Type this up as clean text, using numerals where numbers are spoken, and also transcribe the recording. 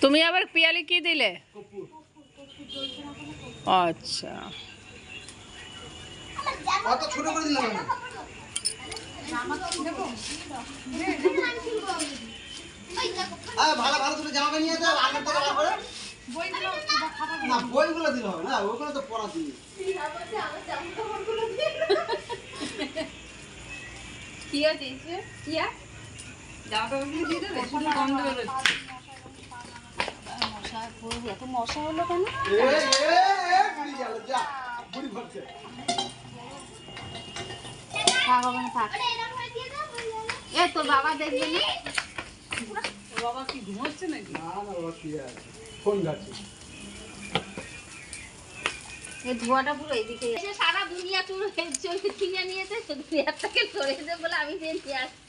তুমি আবার পিয়ালি কি দিলে? আচ্ছা কত ছোট করে দিলাম ভালো ভালো তুমি জামা নিয়ে যাও আগের থেকে বার করে না বইগুলো দিলে হবে না ওগুলো তো পড়া দিই কি আছে কিয়া জামা কাপড়গুলো দিয়ে দেবে শুধু গন্ধ বেরোচ্ছে মশা পুরো এত মশা হলো কেন বুড়ি গেল যা বুড়ি ভরছে থাক হবে না থাক এ তোর বাবা দেখবে না বাবা কি ঘুমোচ্ছে নাকি? না না বাবা কি আছে ফোন যাচ্ছে এই ধোয়াটা পুরো এদিকে এসে সারা দুনিয়া চুল কিনে নিয়েছে শুধু একটাকে সরে বলে আমি দিয়ে আসছি